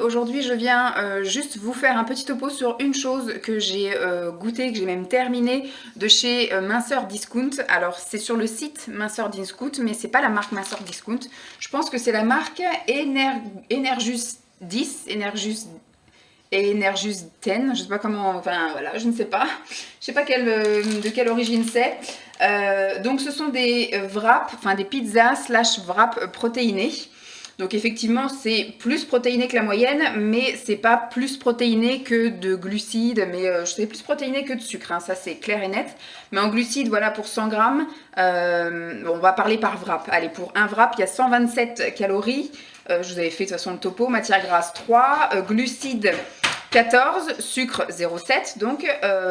Aujourd'hui, je viens juste vous faire un petit topo sur une chose que j'ai goûté, que j'ai même terminé de chez Minceur Discount. Alors, c'est sur le site Minceur Discount, mais c'est pas la marque Minceur Discount. Je pense que c'est la marque Energus 10, Energus 10, je sais pas comment, enfin voilà, je ne sais pas. Je sais pas de quelle origine c'est. Donc, ce sont des wraps, enfin des pizzas slash wraps protéinés. Donc effectivement, c'est plus protéiné que la moyenne, mais c'est pas plus protéiné que de glucides, mais c'est plus protéiné que de sucre, hein, ça c'est clair et net. Mais en glucides, voilà, pour 100 grammes, on va parler par wrap. Allez, pour un wrap, il y a 127 calories. Je vous avais fait de toute façon le topo, matière grasse 3, glucides 14, sucre 0,7, donc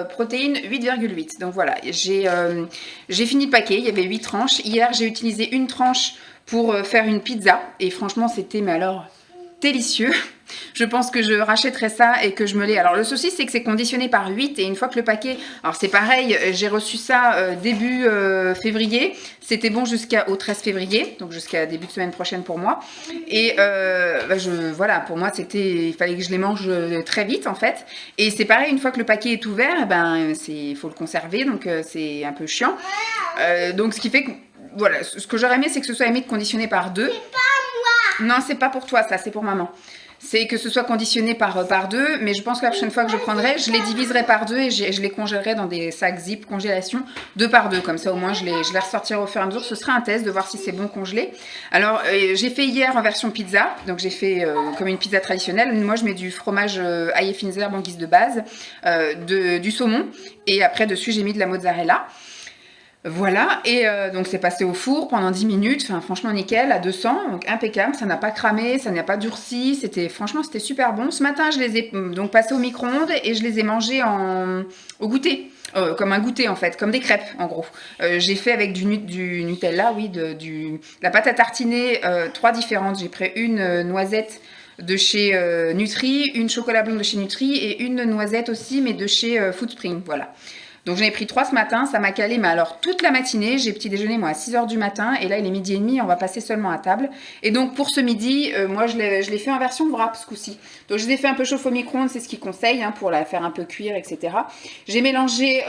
protéines 8,8. Donc voilà, j'ai fini le paquet, il y avait 8 tranches. Hier, j'ai utilisé une tranche pour faire une pizza. Et franchement, c'était, mais alors, délicieux. Je pense que je rachèterai ça et que je me l'ai... Alors, le souci, c'est que c'est conditionné par 8. Et une fois que le paquet... Alors, c'est pareil, j'ai reçu ça début février. C'était bon jusqu'au 13 février, donc jusqu'à début de semaine prochaine pour moi. Et voilà, pour moi, il fallait que je les mange très vite, en fait. Et c'est pareil, une fois que le paquet est ouvert, il faut le conserver, donc c'est un peu chiant. Donc, ce qui fait que voilà, ce que j'aurais aimé, c'est que ce soit aimé de conditionner par 2. C'est pas moi. Non, c'est pas pour toi, ça, c'est pour maman. C'est que ce soit conditionné par 2, mais je pense que la prochaine fois que je prendrai, je les diviserai par 2 et je les congèlerai dans des sacs zip congélation 2 par 2. Comme ça, au moins, je les ressortirai au fur et à mesure. Ce sera un test de voir si c'est bon congelé. Alors, j'ai fait hier en version pizza. Donc, j'ai fait comme une pizza traditionnelle. Moi, je mets du fromage Aïe Finzer en guise de base, du saumon. Et après, dessus, j'ai mis de la mozzarella. Voilà, et donc c'est passé au four pendant 10 minutes, enfin franchement nickel, à 200, donc impeccable, ça n'a pas cramé, ça n'a pas durci, franchement c'était super bon. Ce matin je les ai donc passés au micro-ondes et je les ai mangés au goûter, comme un goûter en fait, comme des crêpes en gros. J'ai fait avec du Nutella, oui, la pâte à tartiner, 3 différentes, j'ai pris une noisette de chez Nutri, une chocolat blanc de chez Nutri et une noisette aussi mais de chez Foodspring, voilà. Donc j'en ai pris 3 ce matin, ça m'a calé, mais alors toute la matinée, j'ai petit déjeuner moi à 6h du matin, et là il est 12h30, on va passer seulement à table. Et donc pour ce midi, moi je l'ai fait en version wrap ce coup-ci. Donc je les ai fait un peu chauffe au micro-ondes, c'est ce qu'ils conseillent, hein, pour la faire un peu cuire, etc. J'ai mélangé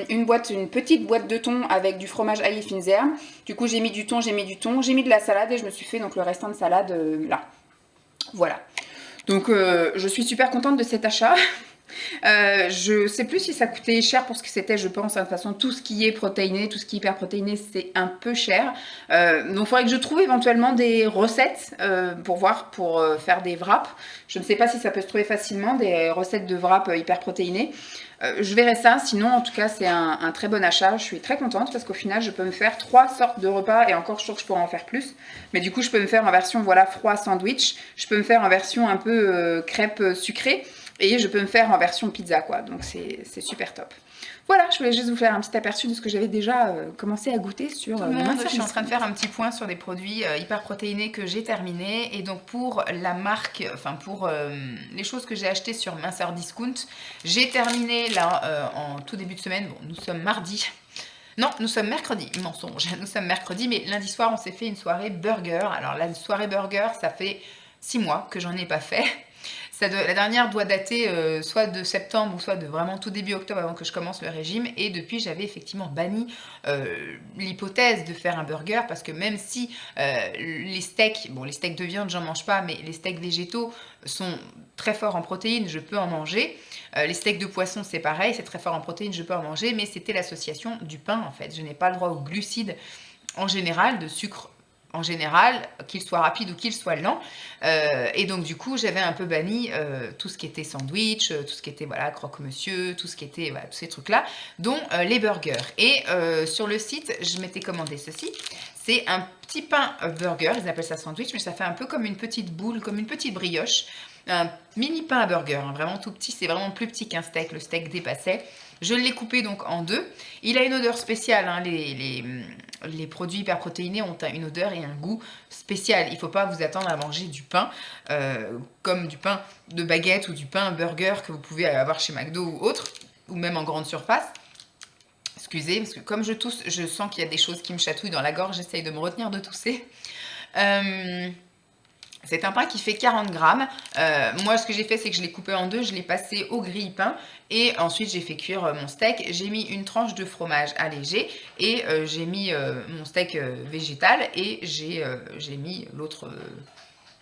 une petite boîte de thon avec du fromage Aïe Finzer. Du coup j'ai mis du thon, j'ai mis de la salade, et je me suis fait donc le restant de salade là. Voilà. Donc je suis super contente de cet achat. Je sais plus si ça coûtait cher pour ce que c'était, je pense. De toute façon, tout ce qui est protéiné, tout ce qui est hyper protéiné, c'est un peu cher. Donc, il faudrait que je trouve éventuellement des recettes pour faire des wraps. Je ne sais pas si ça peut se trouver facilement, des recettes de wraps hyper protéinés. Je verrai ça, sinon en tout cas c'est un très bon achat, je suis très contente parce qu'au final je peux me faire 3 sortes de repas et encore je suis sûre que je pourrais en faire plus, mais du coup je peux me faire en version voilà froid sandwich, je peux me faire en version un peu crêpe sucrée et je peux me faire en version pizza quoi, donc c'est super top. Voilà, je voulais juste vous faire un petit aperçu de ce que j'avais déjà commencé à goûter sur le monde. Je suis en train de faire un petit point sur des produits hyper protéinés que j'ai terminés. Et donc pour la marque, enfin pour les choses que j'ai achetées sur Minceur Discount, j'ai terminé là en tout début de semaine. Bon, nous sommes mardi. Non, nous sommes mercredi, mensonge. Nous sommes mercredi, mais lundi soir, on s'est fait une soirée burger. Alors la soirée burger, ça fait 6 mois que j'en ai pas fait. La dernière doit dater soit de septembre ou soit de vraiment tout début octobre avant que je commence le régime. Et depuis, j'avais effectivement banni l'hypothèse de faire un burger parce que même si les steaks de viande, j'en mange pas, mais les steaks végétaux sont très forts en protéines, je peux en manger. Les steaks de poisson, c'est pareil, c'est très fort en protéines, je peux en manger, mais c'était l'association du pain en fait. Je n'ai pas le droit aux glucides en général, de sucre en général, qu'il soit rapide ou qu'il soit lent. Et donc, du coup, j'avais un peu banni tout ce qui était sandwich, tout ce qui était voilà, croque-monsieur, tout ce qui était voilà, tous ces trucs-là, dont les burgers. Et sur le site, je m'étais commandé ceci. C'est un petit pain burger, ils appellent ça sandwich, mais ça fait un peu comme une petite boule, comme une petite brioche. Un mini pain à burger, hein, vraiment tout petit, c'est vraiment plus petit qu'un steak, le steak dépassait. Je l'ai coupé donc en 2. Il a une odeur spéciale, hein, les produits hyper protéinés ont une odeur et un goût spécial. Il ne faut pas vous attendre à manger du pain comme du pain de baguette ou du pain burger que vous pouvez avoir chez McDo ou autre, ou même en grande surface. Excusez, parce que comme je tousse, je sens qu'il y a des choses qui me chatouillent dans la gorge, j'essaye de me retenir de tousser. C'est un pain qui fait 40 grammes. Moi, ce que j'ai fait, c'est que je l'ai coupé en deux, je l'ai passé au grille-pain et ensuite j'ai fait cuire mon steak. J'ai mis une tranche de fromage allégé et j'ai mis mon steak végétal et j'ai mis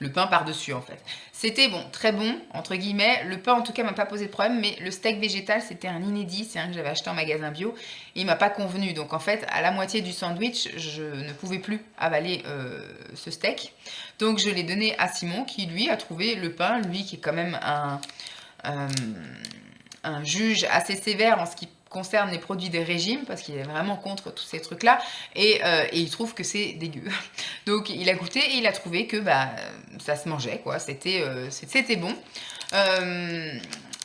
le pain par-dessus en fait. C'était bon, très bon, entre guillemets. Le pain en tout cas m'a pas posé de problème, mais le steak végétal c'était un inédit, c'est un que j'avais acheté en magasin bio. Et il m'a pas convenu, donc en fait à la moitié du sandwich, je ne pouvais plus avaler ce steak. Donc je l'ai donné à Simon qui lui a trouvé le pain, lui qui est quand même un juge assez sévère en ce qui concerne les produits des régimes, parce qu'il est vraiment contre tous ces trucs-là, et il trouve que c'est dégueu. Donc il a goûté et il a trouvé que ça se mangeait, quoi. C'était bon.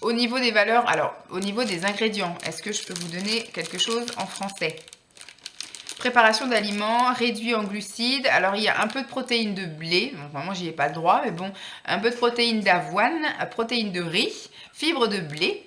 Au niveau des valeurs, alors au niveau des ingrédients, est-ce que je peux vous donner quelque chose en français? Préparation d'aliments, réduit en glucides. Alors, il y a un peu de protéines de blé. Bon, moi, j'y ai pas le droit, mais bon. Un peu de protéines d'avoine, protéines de riz, fibres de blé.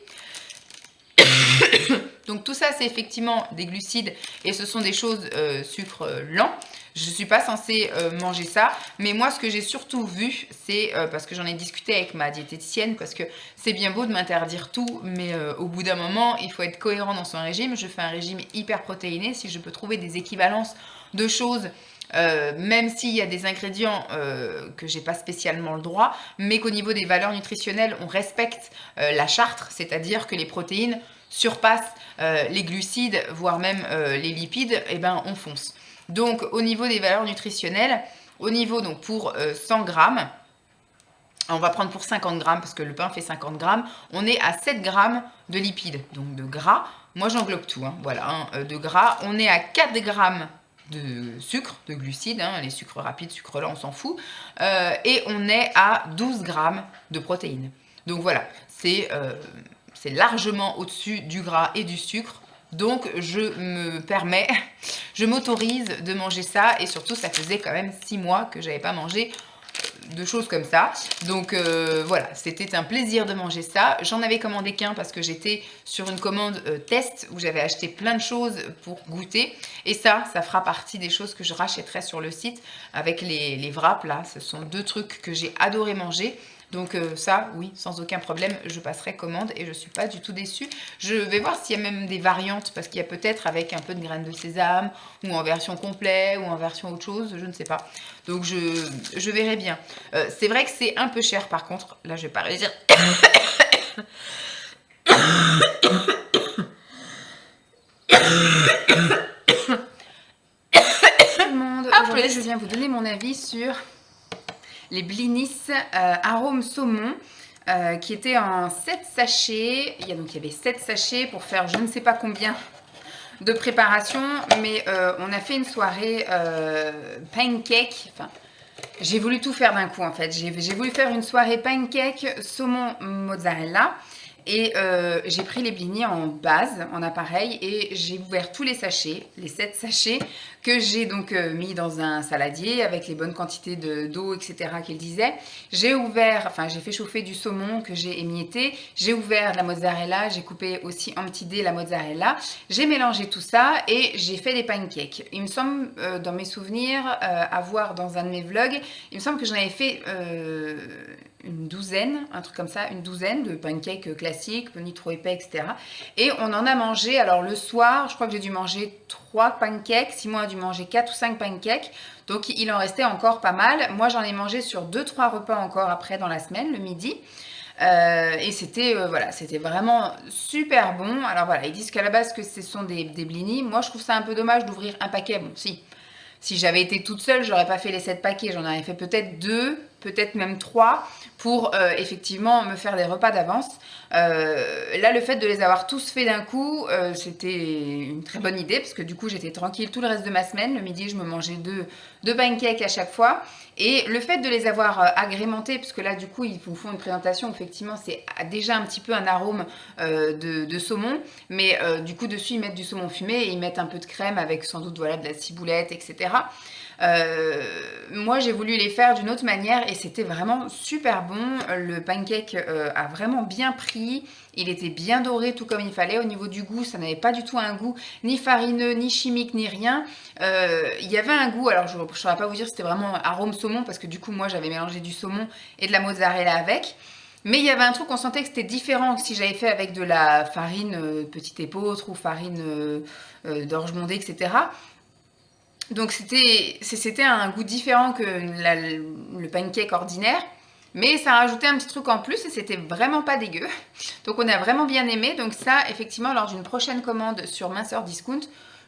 Donc, tout ça, c'est effectivement des glucides et ce sont des choses sucre lent. Je ne suis pas censée manger ça, mais moi ce que j'ai surtout vu, c'est parce que j'en ai discuté avec ma diététicienne, parce que c'est bien beau de m'interdire tout, mais au bout d'un moment, il faut être cohérent dans son régime. Je fais un régime hyper protéiné, si je peux trouver des équivalences de choses, même s'il y a des ingrédients que j'ai pas spécialement le droit, mais qu'au niveau des valeurs nutritionnelles, on respecte la charte, c'est-à-dire que les protéines surpassent les glucides, voire même les lipides, et ben on fonce. Donc, au niveau des valeurs nutritionnelles, au niveau, donc pour 100 grammes, on va prendre pour 50 grammes parce que le pain fait 50 grammes, on est à 7 grammes de lipides, donc de gras. Moi, j'englobe tout, hein, voilà, de gras. On est à 4 grammes de sucre, de glucides, hein, les sucres rapides, sucres lents, on s'en fout. Et on est à 12 grammes de protéines. Donc voilà, c'est largement au-dessus du gras et du sucre. Donc, je m'autorise de manger ça. Et surtout, ça faisait quand même 6 mois que je n'avais pas mangé de choses comme ça. Donc, voilà, c'était un plaisir de manger ça. J'en avais commandé qu'un parce que j'étais sur une commande test où j'avais acheté plein de choses pour goûter. Et ça fera partie des choses que je rachèterai sur le site avec les wraps là. Ce sont 2 trucs que j'ai adoré manger. Donc ça, oui, sans aucun problème, je passerai commande et je ne suis pas du tout déçue. Je vais voir s'il y a même des variantes, parce qu'il y a peut-être avec un peu de graines de sésame, ou en version complet, ou en version autre chose, je ne sais pas. Donc je verrai bien. C'est vrai que c'est un peu cher par contre. Là, je vais pas réussir. Aujourd'hui, je viens vous donner mon avis sur les blinis arôme saumon qui étaient en 7 sachets. Il y avait 7 sachets pour faire je ne sais pas combien de préparations, mais on a fait une soirée pancake. Enfin, j'ai voulu tout faire d'un coup en fait. J'ai voulu faire une soirée pancake saumon mozzarella. Et j'ai pris les blinis en base, en appareil, et j'ai ouvert tous les sachets, les 7 sachets, que j'ai donc mis dans un saladier avec les bonnes quantités d'eau, etc. qu'il disait. J'ai fait chauffer du saumon que j'ai émietté. J'ai ouvert de la mozzarella, j'ai coupé aussi en petits dés la mozzarella. J'ai mélangé tout ça et j'ai fait des pancakes. Il me semble, dans mes souvenirs, à voir dans un de mes vlogs, il me semble que j'en avais fait une douzaine, un truc comme ça, une douzaine de pancakes classiques, ni trop épais, etc. Et on en a mangé, alors le soir, je crois que j'ai dû manger 3 pancakes, Simon a dû manger 4 ou 5 pancakes, donc il en restait encore pas mal. Moi j'en ai mangé sur 2-3 repas encore après dans la semaine, le midi. Et c'était c'était vraiment super bon. Alors voilà, ils disent qu'à la base que ce sont des blinis. Moi je trouve ça un peu dommage d'ouvrir un paquet. Bon, si j'avais été toute seule, j'aurais pas fait les 7 paquets. J'en aurais fait peut-être 2, peut-être même 3 pour effectivement me faire des repas d'avance. Là, le fait de les avoir tous faits d'un coup, c'était une très bonne idée parce que du coup, j'étais tranquille tout le reste de ma semaine. Le midi, je me mangeais deux pancakes à chaque fois. Et le fait de les avoir agrémentés, parce que là, du coup, ils vous font une présentation, effectivement, c'est déjà un petit peu un arôme de saumon. Mais du coup, dessus, ils mettent du saumon fumé et ils mettent un peu de crème avec sans doute de la ciboulette, etc. Moi, j'ai voulu les faire d'une autre manière et c'était vraiment super bon. Le pancake a vraiment bien pris. Il était bien doré, tout comme il fallait. Au niveau du goût, ça n'avait pas du tout un goût ni farineux, ni chimique, ni rien. Il y avait un goût, alors je ne saurais pas vous dire si c'était vraiment arôme saumon, parce que du coup, moi, j'avais mélangé du saumon et de la mozzarella avec. Mais il y avait un truc, on sentait que c'était différent que si j'avais fait avec de la farine petite épeautre ou farine d'orge mondée, etc. Donc c'était un goût différent que le pancake ordinaire, mais ça rajoutait un petit truc en plus et c'était vraiment pas dégueu. Donc on a vraiment bien aimé. Donc ça, effectivement, lors d'une prochaine commande sur Minceur Discount,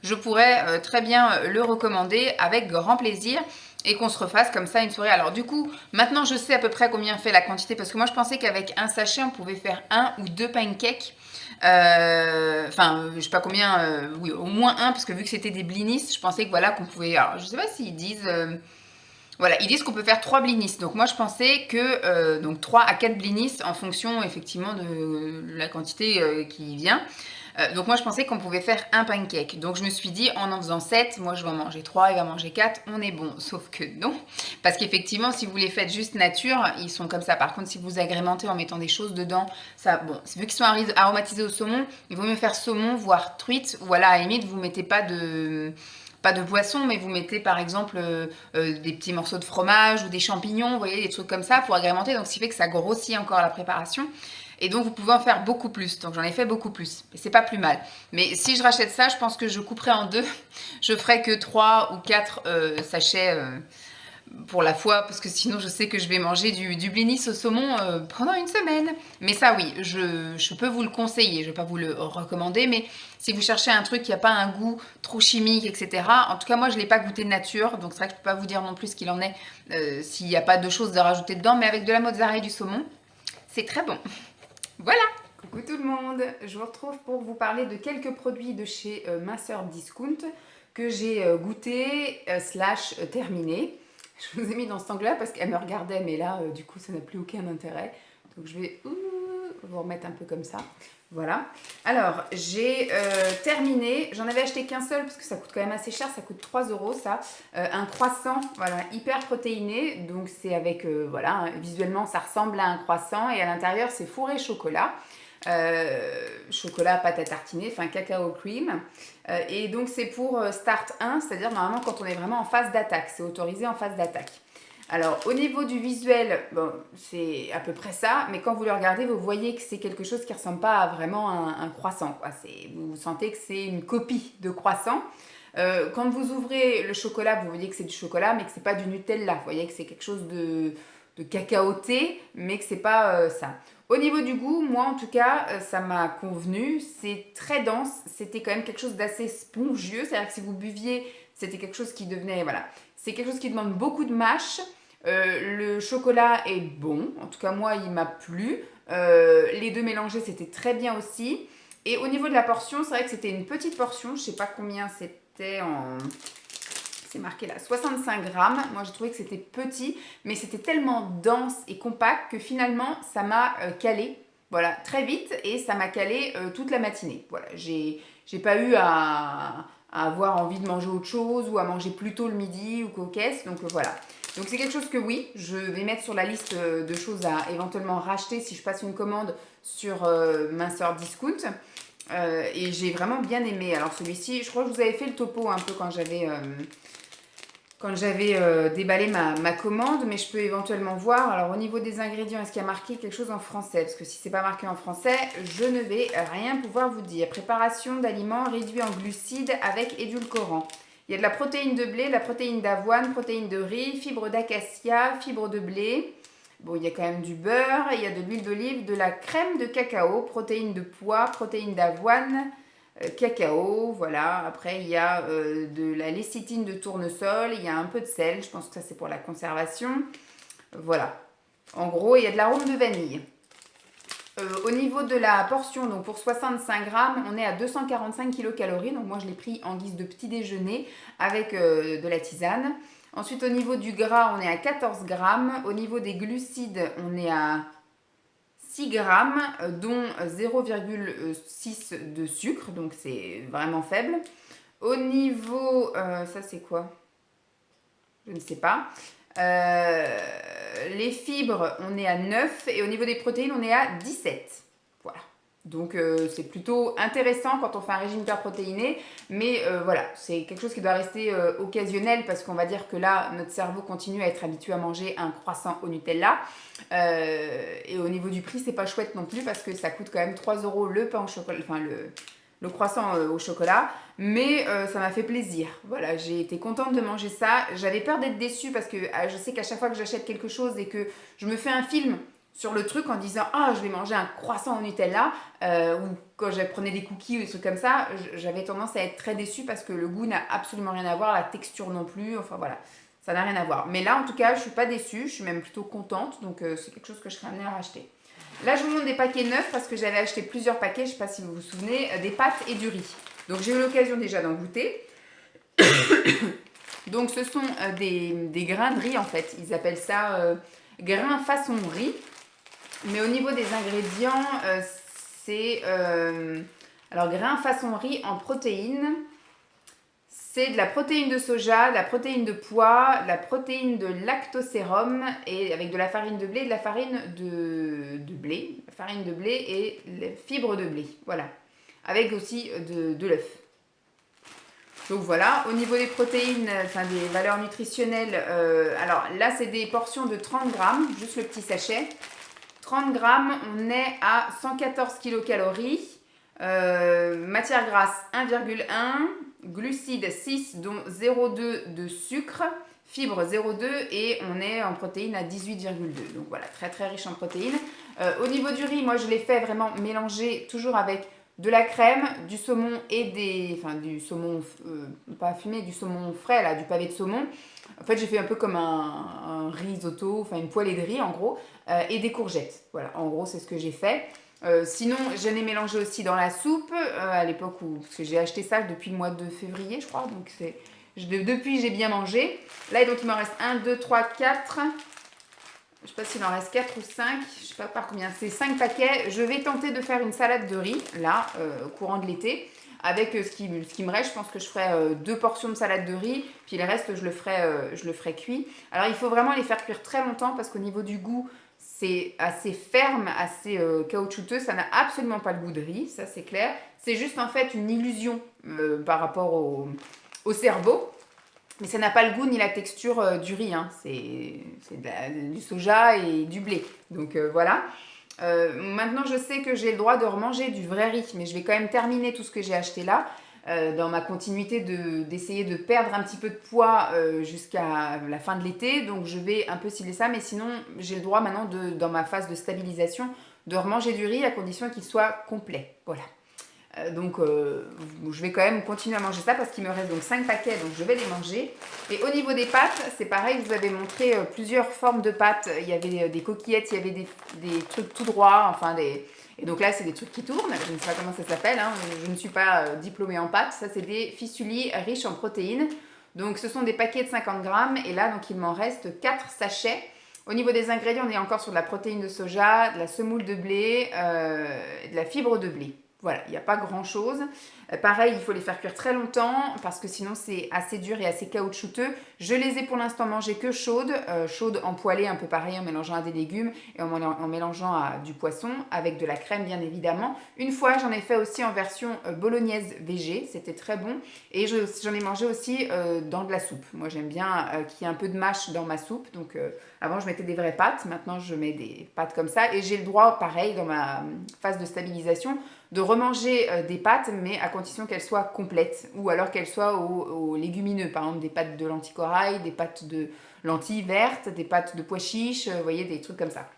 je pourrais très bien le recommander avec grand plaisir et qu'on se refasse comme ça une soirée. Alors du coup, maintenant je sais à peu près combien fait la quantité parce que moi je pensais qu'avec un sachet on pouvait faire un ou deux pancakes. Enfin, je sais pas combien, oui, au moins un, parce que vu que c'était des blinis, je pensais que voilà, qu'on pouvait. Alors, je sais pas s'ils disent. Voilà, ils disent qu'on peut faire 3 blinis. Donc, moi, je pensais que donc 3 à 4 blinis en fonction effectivement de la quantité qui vient. Donc, moi, je pensais qu'on pouvait faire un pancake. Donc, je me suis dit, en faisant 7, moi, je vais en manger 3, il va manger 4, on est bon. Sauf que non. Parce qu'effectivement, si vous les faites juste nature, ils sont comme ça. Par contre, si vous agrémentez en mettant des choses dedans, ça, bon, vu qu'ils sont aromatisés au saumon, il vaut mieux faire saumon, voire truite. Ou voilà, à la limite, vous mettez pas de poisson, mais vous mettez par exemple des petits morceaux de fromage ou des champignons, vous voyez, des trucs comme ça pour agrémenter. Donc, ce qui fait que ça grossit encore la préparation. Et donc, vous pouvez en faire beaucoup plus. Donc, j'en ai fait beaucoup plus. Et c'est pas plus mal. Mais si je rachète ça, je pense que je couperai en deux. Je ferai que 3 ou 4 sachets pour la fois, parce que sinon, je sais que je vais manger du blinis au saumon pendant une semaine. Mais ça, oui, je peux vous le conseiller. Je vais pas vous le recommander, mais si vous cherchez un truc qui n'a pas un goût trop chimique, etc. En tout cas, moi, je ne l'ai pas goûté de nature. Donc, c'est vrai que je ne peux pas vous dire non plus ce qu'il en est s'il n'y a pas de choses à rajouter dedans. Mais avec de la mozzarella et du saumon, c'est très bon. Voilà. Coucou tout le monde, je vous retrouve pour vous parler de quelques produits de chez Minceur Discount que j'ai goûté slash terminé. Je vous ai mis dans cet angle-là parce qu'elle me regardait, mais là, du coup, ça n'a plus aucun intérêt. Donc je vais vous remettre un peu comme ça. Voilà. Alors, j'ai terminé. J'en avais acheté qu'un seul parce que ça coûte quand même assez cher. Ça coûte 3 € ça. Un croissant, voilà, hyper protéiné. Donc, c'est avec, voilà, visuellement, ça ressemble à un croissant. Et à l'intérieur, c'est fourré chocolat. Chocolat, pâte à tartiner, enfin cacao cream. Et donc, c'est pour Start 1, c'est-à-dire normalement quand on est vraiment en phase d'attaque. C'est autorisé en phase d'attaque. Alors, au niveau du visuel, bon, c'est à peu près ça, mais quand vous le regardez, vous voyez que c'est quelque chose qui ne ressemble pas à vraiment un croissant, quoi. Vous sentez que c'est une copie de croissant. Quand vous ouvrez le chocolat, vous voyez que c'est du chocolat, mais que ce n'est pas du Nutella. Vous voyez que c'est quelque chose de cacaoté, mais que ce n'est pas ça. Au niveau du goût, moi en tout cas, ça m'a convenu. C'est très dense, c'était quand même quelque chose d'assez spongieux, c'est-à-dire que si vous buviez, c'était quelque chose qui devenait, voilà. C'est quelque chose qui demande beaucoup de mâche. Le chocolat est bon, en tout cas moi il m'a plu. Les deux mélangés c'était très bien aussi. Et au niveau de la portion, c'est vrai que c'était une petite portion, je ne sais pas combien c'était en... C'est marqué là, 65 grammes. Moi j'ai trouvé que c'était petit, mais c'était tellement dense et compact que finalement ça m'a calé. Voilà, très vite et ça m'a calé toute la matinée. Voilà, j'ai pas eu à avoir envie de manger autre chose ou à manger plus tôt le midi ou qu'aux caisses. Donc voilà. Donc c'est quelque chose que oui, je vais mettre sur la liste de choses à éventuellement racheter si je passe une commande sur Minceur Discount. Et j'ai vraiment bien aimé. Alors celui-ci, je crois que je vous avais fait le topo un peu quand j'avais déballé ma commande, mais je peux éventuellement voir. Alors au niveau des ingrédients, est-ce qu'il y a marqué quelque chose en français? Parce que si c'est pas marqué en français, je ne vais rien pouvoir vous dire. Préparation d'aliments réduits en glucides avec édulcorants. Il y a de la protéine de blé, de la protéine d'avoine, protéine de riz, fibre d'acacia, fibre de blé. Bon, il y a quand même du beurre, il y a de l'huile d'olive, de la crème de cacao, protéines de pois, protéines d'avoine, cacao, voilà. Après, il y a de la lécithine de tournesol, il y a un peu de sel, je pense que ça c'est pour la conservation. Voilà. En gros, il y a de l'arôme de vanille. Au niveau de la portion, donc pour 65 grammes, on est à 245 kilocalories. Donc moi, je l'ai pris en guise de petit déjeuner avec de la tisane. Ensuite, au niveau du gras, on est à 14 grammes. Au niveau des glucides, on est à 6 grammes, dont 0,6 de sucre. Donc c'est vraiment faible. Au niveau... ça, c'est quoi? je ne sais pas. Les fibres, on est à 9 et au niveau des protéines, on est à 17. Voilà. Donc c'est plutôt intéressant quand on fait un régime hyperprotéiné, mais voilà, c'est quelque chose qui doit rester occasionnel parce qu'on va dire que là, notre cerveau continue à être habitué à manger un croissant au Nutella. Et au niveau du prix, c'est pas chouette non plus parce que ça coûte quand même 3 € le pain au chocolat, enfin le croissant au chocolat, mais ça m'a fait plaisir. Voilà, j'ai été contente de manger ça. J'avais peur d'être déçue parce que je sais qu'à chaque fois que j'achète quelque chose et que je me fais un film sur le truc en disant ah je vais manger un croissant au Nutella ou quand je prenais des cookies ou des trucs comme ça, j'avais tendance à être très déçue parce que le goût n'a absolument rien à voir, la texture non plus, enfin voilà, ça n'a rien à voir. Mais là en tout cas je suis pas déçue, je suis même plutôt contente, donc c'est quelque chose que je serais amenée à racheter. Là je vous montre des paquets neufs parce que j'avais acheté plusieurs paquets, je sais pas si vous vous souvenez, des pâtes et du riz. Donc j'ai eu l'occasion déjà d'en goûter. Donc ce sont des grains de riz en fait, ils appellent ça grains façon riz. Mais au niveau des ingrédients, c'est... alors, grains façon riz en protéines. C'est de la protéine de soja, de la protéine de pois, de la protéine de lactosérum, et avec de la farine de blé et de la farine de blé. La farine de blé et les fibres de blé. Voilà. Avec aussi de l'œuf. Donc voilà, au niveau des protéines, enfin des valeurs nutritionnelles, alors là c'est des portions de 30 grammes, juste le petit sachet. 30 grammes, on est à 114 kilocalories. Matière grasse 1,1, glucides 6, dont 0,2 de sucre, fibres 0,2 et on est en protéines à 18,2. Donc voilà, très très riche en protéines. Au niveau du riz, moi je l'ai fait vraiment mélanger toujours avec de la crème, du saumon et du saumon, pas fumé, du saumon frais, là, du pavé de saumon. En fait, j'ai fait un peu comme un risotto, enfin une poêlée de riz en gros, et des courgettes. Voilà, en gros, c'est ce que j'ai fait. Sinon, j'en ai mélangé aussi dans la soupe, à l'époque où, parce que j'ai acheté ça depuis le mois de février, je crois, donc depuis j'ai bien mangé. Là, donc il m'en reste 1, 2, 3, 4. Je ne sais pas s'il en reste 4 ou 5, je ne sais pas par combien, c'est 5 paquets. Je vais tenter de faire une salade de riz, là, au courant de l'été. Avec ce qui me reste, je pense que je ferai 2 portions de salade de riz, puis le reste, je le ferai cuit. Alors, il faut vraiment les faire cuire très longtemps parce qu'au niveau du goût, c'est assez ferme, assez caoutchouteux. Ça n'a absolument pas le goût de riz, ça c'est clair. C'est juste en fait une illusion par rapport au cerveau. Mais ça n'a pas le goût ni la texture du riz, hein. C'est du soja et du blé. Donc voilà. Maintenant, je sais que j'ai le droit de remanger du vrai riz, mais je vais quand même terminer tout ce que j'ai acheté là, dans ma continuité d'essayer de perdre un petit peu de poids jusqu'à la fin de l'été. Donc je vais un peu cibler ça, mais sinon, j'ai le droit maintenant, dans ma phase de stabilisation, de remanger du riz à condition qu'il soit complet. Voilà. Donc je vais quand même continuer à manger ça parce qu'il me reste donc 5 paquets, donc je vais les manger. Et au niveau des pâtes, c'est pareil, je vous avais montré plusieurs formes de pâtes. Il y avait des coquillettes, il y avait des trucs tout droits, enfin et donc là c'est des trucs qui tournent, je ne sais pas comment ça s'appelle, hein. Je ne suis pas diplômée en pâtes. Ça c'est des fistuli riches en protéines. Donc ce sont des paquets de 50 grammes et là donc il m'en reste 4 sachets. Au niveau des ingrédients, on est encore sur de la protéine de soja, de la semoule de blé, de la fibre de blé. Voilà, il n'y a pas grand-chose. Pareil, il faut les faire cuire très longtemps parce que sinon c'est assez dur et assez caoutchouteux. Je les ai pour l'instant mangées que chaudes, chaudes en poêlée, un peu pareil, en mélangeant à des légumes et en mélangeant à du poisson avec de la crème bien évidemment. Une fois, j'en ai fait aussi en version bolognaise végé, c'était très bon. Et j'en ai mangé aussi dans de la soupe. Moi j'aime bien qu'il y ait un peu de mâche dans ma soupe. Donc avant je mettais des vraies pâtes, maintenant je mets des pâtes comme ça. Et j'ai le droit, pareil, dans ma phase de stabilisation, de remanger des pâtes, mais à condition qu'elles soient complètes, ou alors qu'elles soient aux légumineux, par exemple des pâtes de lentilles corail, des pâtes de lentilles vertes, des pâtes de pois chiches, vous voyez, des trucs comme ça.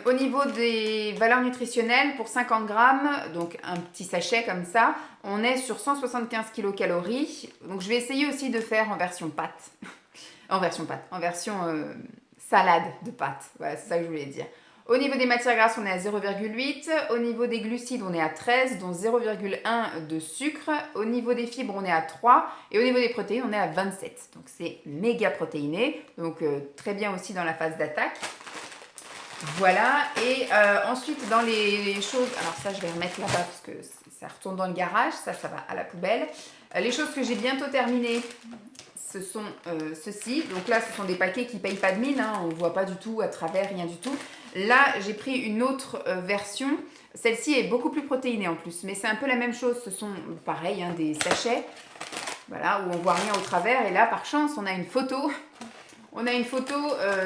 Au niveau des valeurs nutritionnelles, pour 50 grammes, donc un petit sachet comme ça, on est sur 175 kilocalories. Donc je vais essayer aussi de faire en version pâte, en version salade de pâtes, voilà, c'est ça que je voulais dire. Au niveau des matières grasses, on est à 0,8. Au niveau des glucides, on est à 13, dont 0,1 de sucre. Au niveau des fibres, on est à 3. Et au niveau des protéines, on est à 27. Donc c'est méga protéiné. Donc très bien aussi dans la phase d'attaque. Voilà. Et ensuite, dans les choses... Alors ça, je vais remettre là-bas parce que ça retourne dans le garage. Ça va à la poubelle. Les choses que j'ai bientôt terminées, ce sont ceux-ci. Donc là, ce sont des paquets qui ne payent pas de mine, hein, on ne voit pas du tout à travers, rien du tout. Là, j'ai pris une autre version. Celle-ci est beaucoup plus protéinée en plus, mais c'est un peu la même chose. Ce sont pareil, hein, des sachets, voilà, où on voit rien au travers. Et là, par chance, on a une photo. On a une photo,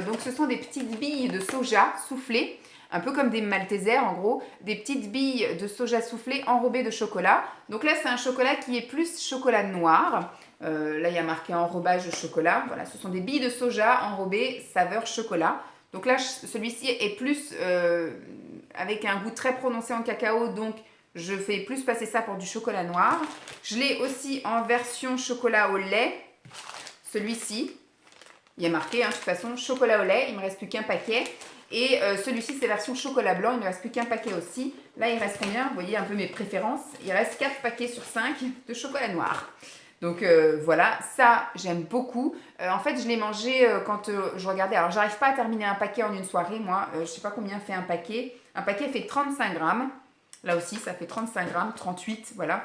donc ce sont des petites billes de soja soufflées, un peu comme des Maltesers en gros, des petites billes de soja soufflées enrobées de chocolat. Donc là, c'est un chocolat qui est plus chocolat noir. Là, il y a marqué enrobage de chocolat. Voilà, ce sont des billes de soja enrobées saveur chocolat. Donc là, celui-ci est plus avec un goût très prononcé en cacao, donc je fais plus passer ça pour du chocolat noir. Je l'ai aussi en version chocolat au lait, celui-ci. Il y a marqué, hein, de toute façon, chocolat au lait, il ne me reste plus qu'un paquet. Et celui-ci, c'est version chocolat blanc, il ne me reste plus qu'un paquet aussi. Là, il reste combien? Vous voyez un peu mes préférences. Il reste 4 paquets sur 5 de chocolat noir. Donc voilà, ça, j'aime beaucoup. En fait, je l'ai mangé quand je regardais. Alors, j'arrive pas à terminer un paquet en une soirée, moi. Je ne sais pas combien fait un paquet. Un paquet fait 35 grammes. Là aussi, ça fait 35 grammes, 38, voilà.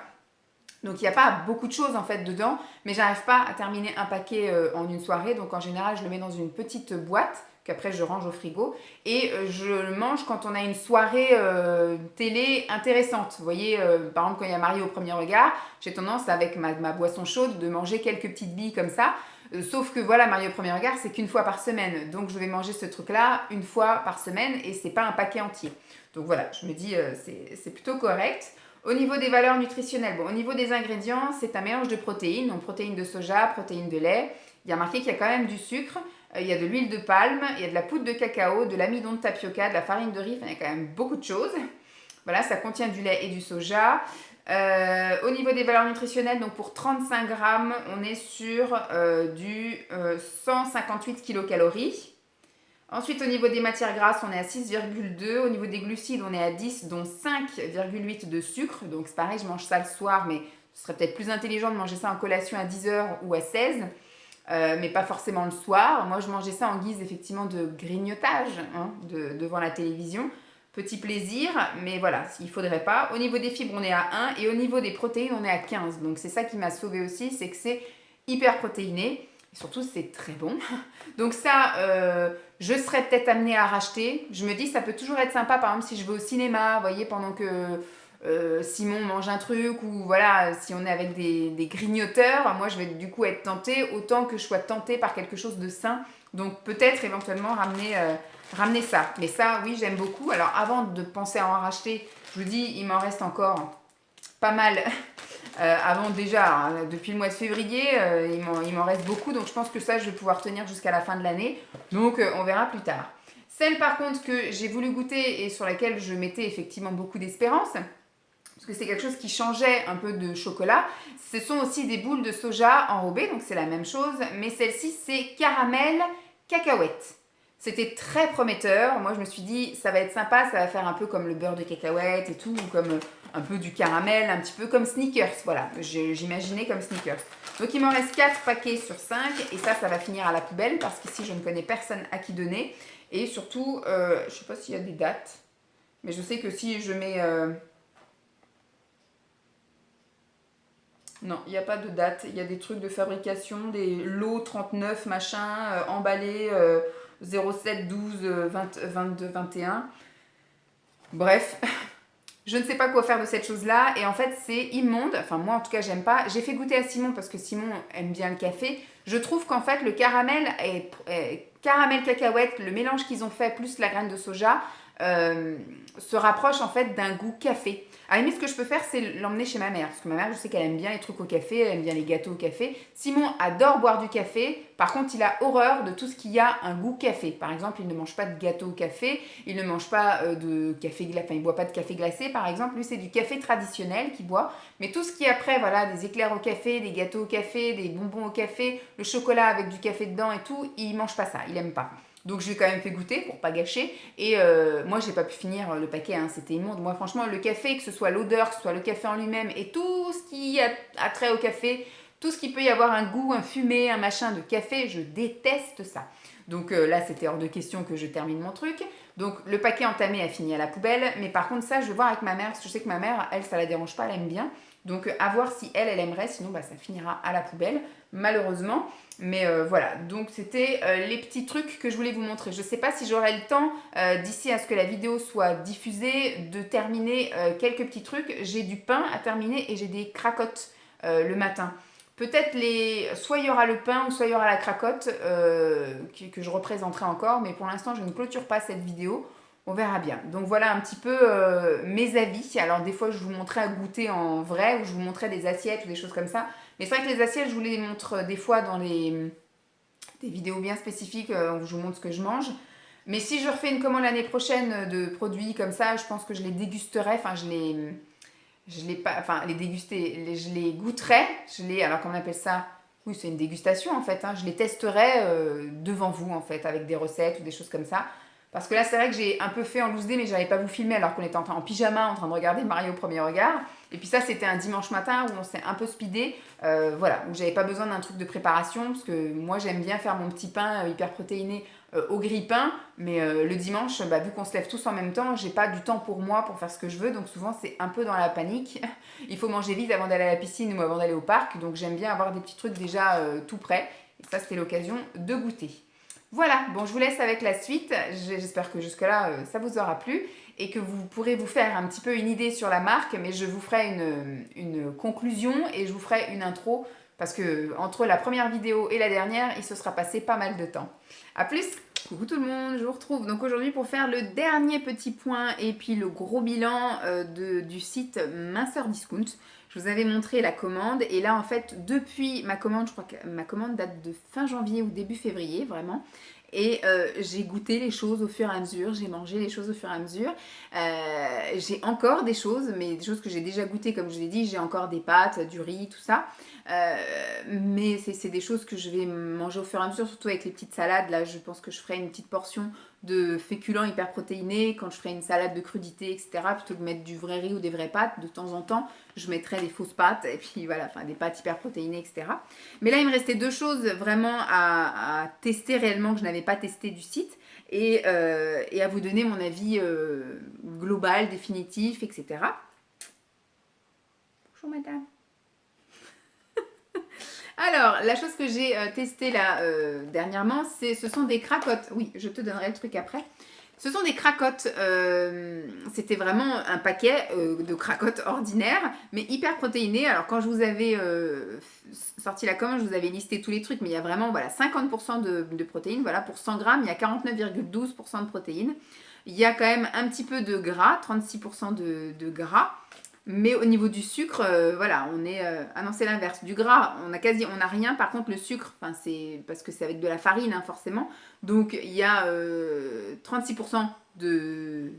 Donc il n'y a pas beaucoup de choses en fait dedans, mais j'arrive pas à terminer un paquet en une soirée. Donc en général, je le mets dans une petite boîte qu'après je range au frigo et je le mange quand on a une soirée télé intéressante. Vous voyez, par exemple quand il y a Marie au premier regard, j'ai tendance avec ma boisson chaude de manger quelques petites billes comme ça. Sauf que voilà, Marie au premier regard, c'est qu'une fois par semaine. Donc je vais manger ce truc-là une fois par semaine et c'est pas un paquet entier. Donc voilà, je me dis c'est plutôt correct. Au niveau des valeurs nutritionnelles, bon, au niveau des ingrédients, c'est un mélange de protéines, donc protéines de soja, protéines de lait. Il y a marqué qu'il y a quand même du sucre, il y a de l'huile de palme, il y a de la poudre de cacao, de l'amidon de tapioca, de la farine de riz, il y a quand même beaucoup de choses. Voilà, ça contient du lait et du soja. Au niveau des valeurs nutritionnelles, donc pour 35 grammes, on est sur du 158 kilocalories. Ensuite, au niveau des matières grasses, on est à 6,2. Au niveau des glucides, on est à 10, dont 5,8 de sucre. Donc c'est pareil, je mange ça le soir, mais ce serait peut-être plus intelligent de manger ça en collation à 10h ou à 16, mais pas forcément le soir. Moi, je mangeais ça en guise effectivement de grignotage hein, devant la télévision. Petit plaisir, mais voilà, il ne faudrait pas. Au niveau des fibres, on est à 1 et au niveau des protéines, on est à 15. Donc c'est ça qui m'a sauvée aussi, c'est que c'est hyper protéiné. Et surtout, c'est très bon. Donc ça, je serais peut-être amenée à racheter. Je me dis, ça peut toujours être sympa, par exemple, si je vais au cinéma, vous voyez, pendant que Simon mange un truc, ou voilà, si on est avec des grignoteurs, moi, je vais du coup être tentée, autant que je sois tentée par quelque chose de sain. Donc peut-être éventuellement ramener ça. Mais ça, oui, j'aime beaucoup. Alors avant de penser à en racheter, je vous dis, il m'en reste encore pas mal. Avant déjà, hein, depuis le mois de février, il m'en reste beaucoup, donc je pense que ça, je vais pouvoir tenir jusqu'à la fin de l'année. Donc, on verra plus tard. Celle, par contre, que j'ai voulu goûter et sur laquelle je mettais effectivement beaucoup d'espérance, parce que c'est quelque chose qui changeait un peu de chocolat, ce sont aussi des boules de soja enrobées, donc c'est la même chose, mais celle-ci, c'est caramel cacahuète. C'était très prometteur. Moi, je me suis dit, ça va être sympa, ça va faire un peu comme le beurre de cacahuète et tout, ou comme un peu du caramel, un petit peu comme Snickers. Voilà, j'imaginais comme Snickers. Donc, il m'en reste 4 paquets sur 5, et ça va finir à la poubelle, parce qu'ici, je ne connais personne à qui donner. Et surtout, je ne sais pas s'il y a des dates, mais je sais que si je mets... Non, il n'y a pas de date. Il y a des trucs de fabrication, des lots 39, machin, emballés 07, 12, 22, 21. Bref, je ne sais pas quoi faire de cette chose-là. Et en fait, c'est immonde. Enfin, moi, en tout cas, j'aime pas. J'ai fait goûter à Simon parce que Simon aime bien le café. Je trouve qu'en fait, le caramel caramel cacahuète, le mélange qu'ils ont fait, plus la graine de soja, se rapproche en fait d'un goût café. À la limite, ce que je peux faire, c'est l'emmener chez ma mère. Parce que ma mère, je sais qu'elle aime bien les trucs au café, elle aime bien les gâteaux au café. Simon adore boire du café. Par contre, il a horreur de tout ce qui a un goût café. Par exemple, il ne mange pas de gâteau au café. Il ne mange pas de café glacé. Enfin, il ne boit pas de café glacé, par exemple. Lui, c'est du café traditionnel qu'il boit. Mais tout ce qui est après, voilà, des éclairs au café, des gâteaux au café, des bonbons au café, le chocolat avec du café dedans et tout, il ne mange pas ça. Il n'aime pas. Donc je lui ai quand même fait goûter pour pas gâcher. Et moi, j'ai pas pu finir le paquet, hein, c'était immonde. Moi, franchement, le café, que ce soit l'odeur, que ce soit le café en lui-même et tout ce qui a trait au café, tout ce qui peut y avoir un goût, un fumé, un machin de café, je déteste ça. Donc là, c'était hors de question que je termine mon truc. Donc le paquet entamé a fini à la poubelle. Mais par contre, ça, je vais voir avec ma mère, parce que je sais que ma mère, elle, ça la dérange pas, elle aime bien. Donc à voir si elle aimerait, sinon bah, ça finira à la poubelle, malheureusement. Mais voilà, donc c'était les petits trucs que je voulais vous montrer. Je ne sais pas si j'aurai le temps, d'ici à ce que la vidéo soit diffusée, de terminer quelques petits trucs. J'ai du pain à terminer et j'ai des cracottes le matin. Peut-être soit il y aura le pain ou soit il y aura la cracotte que je représenterai encore, mais pour l'instant je ne clôture pas cette vidéo. On verra bien. Donc voilà un petit peu mes avis. Alors des fois je vous montrais à goûter en vrai ou je vous montrais des assiettes ou des choses comme ça. Mais c'est vrai que les assiettes je vous les montre des fois dans des vidéos bien spécifiques où je vous montre ce que je mange. Mais si je refais une commande l'année prochaine de produits comme ça, je pense que je les dégusterai. Enfin je les pas, enfin les déguster, je les goûterai. Alors qu'on appelle ça, oui c'est une dégustation en fait. Hein, je les testerai devant vous en fait avec des recettes ou des choses comme ça. Parce que là, c'est vrai que j'ai un peu fait en loose day, mais j'avais pas vous filmer alors qu'on était en pyjama en train de regarder Mario au premier regard. Et puis ça, c'était un dimanche matin où on s'est un peu speedé. Voilà, où j'avais pas besoin d'un truc de préparation. Parce que moi, j'aime bien faire mon petit pain hyper protéiné au grille-pain. Mais le dimanche, bah, vu qu'on se lève tous en même temps, j'ai pas du temps pour moi pour faire ce que je veux. Donc souvent, c'est un peu dans la panique. Il faut manger vite avant d'aller à la piscine ou avant d'aller au parc. Donc j'aime bien avoir des petits trucs déjà tout prêts. Et ça, c'était l'occasion de goûter. Voilà, bon, je vous laisse avec la suite. J'espère que jusque-là, ça vous aura plu et que vous pourrez vous faire un petit peu une idée sur la marque, mais je vous ferai une conclusion et je vous ferai une intro parce que entre la première vidéo et la dernière, il se sera passé pas mal de temps. A plus, coucou tout le monde, je vous retrouve donc aujourd'hui pour faire le dernier petit point et puis le gros bilan du site Minceur Discount. Je vous avais montré la commande et là en fait depuis ma commande, je crois que ma commande date de fin janvier ou début février vraiment. Et j'ai goûté les choses au fur et à mesure, j'ai mangé les choses au fur et à mesure. J'ai encore des choses, mais des choses que j'ai déjà goûtées, comme je l'ai dit, j'ai encore des pâtes, du riz, tout ça. Mais c'est des choses que je vais manger au fur et à mesure, surtout avec les petites salades. Là, je pense que je ferai une petite portion de féculents hyper protéinés quand je ferai une salade de crudité, etc. Plutôt que de mettre du vrai riz ou des vraies pâtes, de temps en temps, je mettrai des fausses pâtes et puis voilà, enfin des pâtes hyper protéinées, etc. Mais là, il me restait deux choses vraiment à tester réellement que je n'avais pas testé du site et à vous donner mon avis global, définitif, etc. Bonjour madame. Alors, la chose que j'ai testée là dernièrement, ce sont des cracottes. Oui, je te donnerai le truc après. Ce sont des cracottes. C'était vraiment un paquet de cracottes ordinaires, mais hyper protéinées. Alors, quand je vous avais sorti la commande, je vous avais listé tous les trucs, mais il y a vraiment voilà, 50% de protéines. Voilà, pour 100 grammes, il y a 49,12% de protéines. Il y a quand même un petit peu de gras, 36% de gras. Mais au niveau du sucre, voilà, on est... ah non, c'est l'inverse. Du gras, on a rien. Par contre, le sucre, c'est parce que c'est avec de la farine, hein, forcément. Donc, il y a 36% de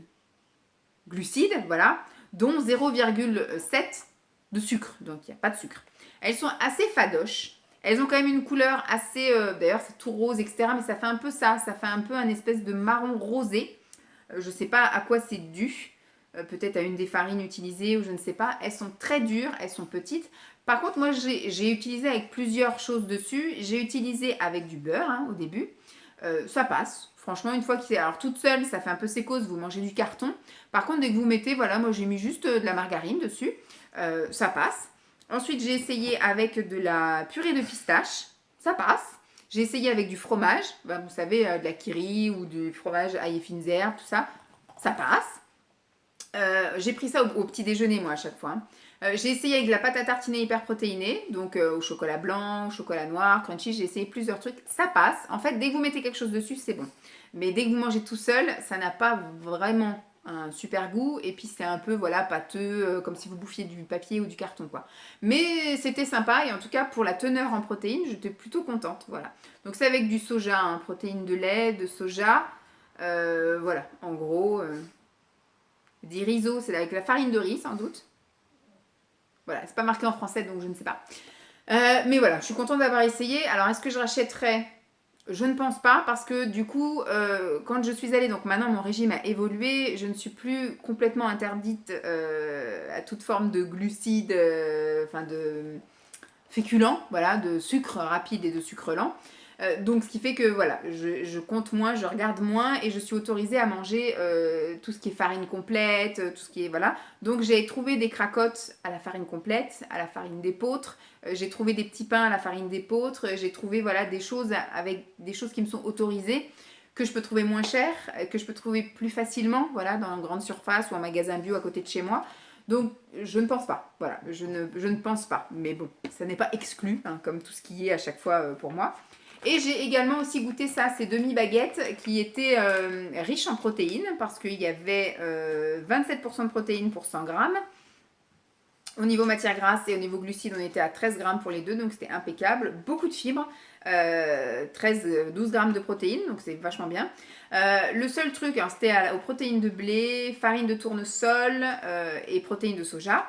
glucides, voilà, dont 0,7 de sucre. Donc, il n'y a pas de sucre. Elles sont assez fadoches. Elles ont quand même une couleur assez... D'ailleurs, c'est tout rose, etc. Mais ça fait un peu ça. Ça fait un peu un espèce de marron rosé. Je ne sais pas à quoi c'est dû. Peut-être à une des farines utilisées ou je ne sais pas. Elles sont très dures, elles sont petites. Par contre, moi, j'ai utilisé avec plusieurs choses dessus. J'ai utilisé avec du beurre hein, au début. Ça passe. Franchement, une fois que c'est... Alors, toute seule, ça fait un peu sécose, vous mangez du carton. Par contre, dès que vous mettez, voilà, moi, j'ai mis juste de la margarine dessus. Ça passe. Ensuite, j'ai essayé avec de la purée de pistache. Ça passe. J'ai essayé avec du fromage. Ben, vous savez, de la kiri ou du fromage ail et fines herbes, tout ça. Ça passe. J'ai pris ça au petit déjeuner moi à chaque fois. J'ai essayé avec de la pâte à tartiner hyper protéinée, donc au chocolat blanc, au chocolat noir, crunchy, j'ai essayé plusieurs trucs, ça passe. En fait, dès que vous mettez quelque chose dessus, c'est bon. Mais dès que vous mangez tout seul, ça n'a pas vraiment un super goût et puis c'est un peu voilà pâteux, comme si vous bouffiez du papier ou du carton quoi. Mais c'était sympa et en tout cas pour la teneur en protéines, j'étais plutôt contente, voilà. Donc c'est avec du soja, hein, protéines de lait, de soja, voilà, en gros... Des riso, c'est avec la farine de riz sans doute. Voilà, c'est pas marqué en français donc je ne sais pas. Mais voilà, je suis contente d'avoir essayé. Alors est-ce que je rachèterai? Je ne pense pas parce que du coup, quand je suis allée, donc maintenant mon régime a évolué, je ne suis plus complètement interdite à toute forme de glucides, de féculents, voilà, de sucre rapide et de sucre lent. Donc ce qui fait que voilà, je compte moins, je regarde moins et je suis autorisée à manger tout ce qui est farine complète, tout ce qui est voilà. Donc j'ai trouvé des cracottes à la farine complète, à la farine d'épeautre, j'ai trouvé des petits pains à la farine d'épeautre, j'ai trouvé voilà des choses avec des choses qui me sont autorisées, que je peux trouver moins cher, que je peux trouver plus facilement, voilà, dans une grande surface ou un magasin bio à côté de chez moi. Donc, je ne pense pas. Voilà, je ne pense pas. Mais bon, ça n'est pas exclu, hein, comme tout ce qui est à chaque fois pour moi. Et j'ai également aussi goûté ça, ces demi-baguettes qui étaient riches en protéines, parce qu'il y avait 27% de protéines pour 100 grammes. Au niveau matière grasse et au niveau glucides, on était à 13 grammes pour les deux, donc c'était impeccable. Beaucoup de fibres, 12 grammes de protéines, donc c'est vachement bien. Le seul truc, c'était aux protéines de blé, farine de tournesol et protéines de soja.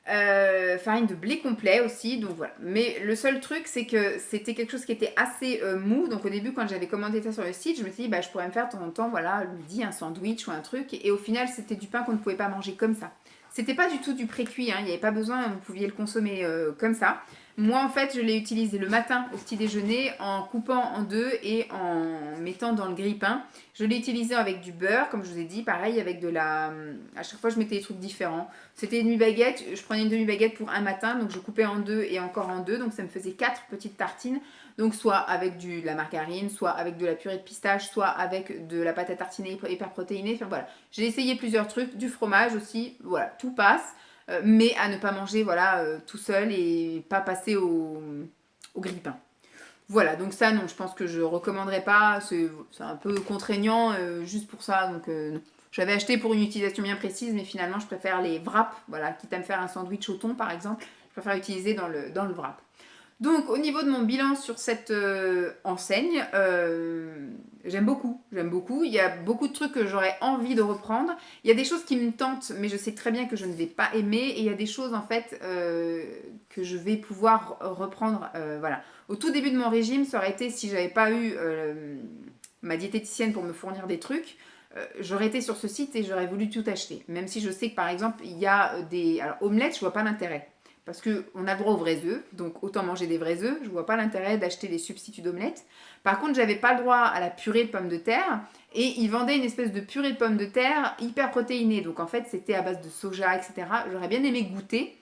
Farine de blé complet aussi, donc voilà. Mais le seul truc, c'est que c'était quelque chose qui était assez mou. Donc au début, quand j'avais commandé ça sur le site, je me suis dit, bah, je pourrais me faire de temps en temps, voilà, le midi, un sandwich ou un truc. Et au final, c'était du pain qu'on ne pouvait pas manger comme ça. C'était pas du tout du pré-cuit, hein, il n'y avait pas besoin, vous pouviez le consommer comme ça. Moi, en fait, je l'ai utilisé le matin au petit déjeuner en coupant en deux et en mettant dans le grille-pain. Je l'ai utilisé avec du beurre, comme je vous ai dit, pareil, avec de la... À chaque fois, je mettais des trucs différents. C'était une demi-baguette, je prenais une demi-baguette pour un matin, donc je coupais en deux et encore en deux, donc ça me faisait 4 petites tartines. Donc soit avec de la margarine, soit avec de la purée de pistache, soit avec de la pâte à tartiner hyper protéinée. Enfin voilà, j'ai essayé plusieurs trucs, du fromage aussi, voilà, tout passe. Mais à ne pas manger voilà, tout seul et pas passer au grille-pain. Voilà, donc ça non, je pense que je ne recommanderais pas, c'est un peu contraignant juste pour ça, donc non. J'avais acheté pour une utilisation bien précise, mais finalement je préfère les wraps, voilà, quitte à me faire un sandwich au thon par exemple, je préfère utiliser dans le wrap. Donc au niveau de mon bilan sur cette enseigne, j'aime beaucoup. Il y a beaucoup de trucs que j'aurais envie de reprendre. Il y a des choses qui me tentent, mais je sais très bien que je ne vais pas aimer. Et il y a des choses en fait que je vais pouvoir reprendre. Voilà. Au tout début de mon régime, ça aurait été si j'avais pas eu ma diététicienne pour me fournir des trucs. J'aurais été sur ce site et j'aurais voulu tout acheter. Même si je sais que par exemple, il y a des... Alors, omelettes, je vois pas l'intérêt. Parce qu'on a le droit aux vrais œufs, donc autant manger des vrais œufs. Je ne vois pas l'intérêt d'acheter des substituts d'omelettes. Par contre, j'avais pas le droit à la purée de pommes de terre. Et ils vendaient une espèce de purée de pommes de terre hyper protéinée. Donc en fait, c'était à base de soja, etc. J'aurais bien aimé goûter.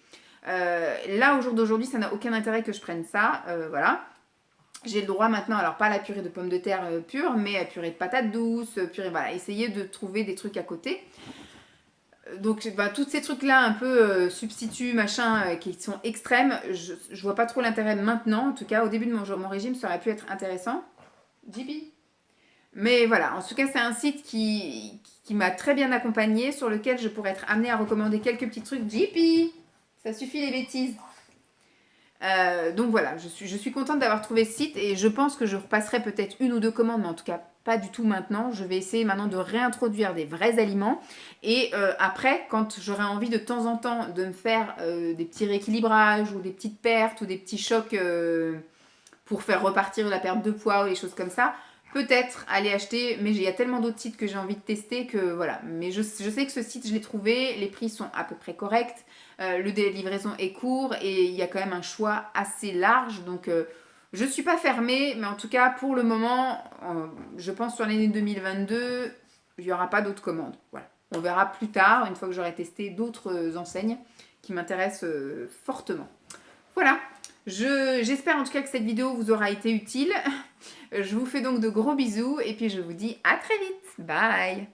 Là, au jour d'aujourd'hui, ça n'a aucun intérêt que je prenne ça. Voilà. J'ai le droit maintenant, alors pas la purée de pommes de terre pure, mais la purée de patates douces, purée, voilà, essayer de trouver des trucs à côté. Donc, bah, tous ces trucs-là, un peu substituts, machin, qui sont extrêmes, je vois pas trop l'intérêt maintenant. En tout cas, au début de mon régime, ça aurait pu être intéressant. JP. Mais voilà, en tout cas, c'est un site qui m'a très bien accompagnée, sur lequel je pourrais être amenée à recommander quelques petits trucs. JP, ça suffit les bêtises. Donc voilà, je suis contente d'avoir trouvé ce site et je pense que je repasserai peut-être une ou deux commandes, mais en tout cas pas du tout maintenant. Je vais essayer maintenant de réintroduire des vrais aliments et après, quand j'aurai envie de temps en temps de me faire des petits rééquilibrages ou des petites pertes ou des petits chocs pour faire repartir la perte de poids ou des choses comme ça, peut-être aller acheter, mais il y a tellement d'autres sites que j'ai envie de tester que voilà. Mais je sais que ce site, je l'ai trouvé, les prix sont à peu près corrects, le délai de livraison est court et il y a quand même un choix assez large. Donc je ne suis pas fermée, mais en tout cas pour le moment, je pense sur l'année 2022, il n'y aura pas d'autres commandes. Voilà. On verra plus tard, une fois que j'aurai testé d'autres enseignes qui m'intéressent fortement. Voilà. J'espère en tout cas que cette vidéo vous aura été utile. Je vous fais donc de gros bisous et puis je vous dis à très vite. Bye!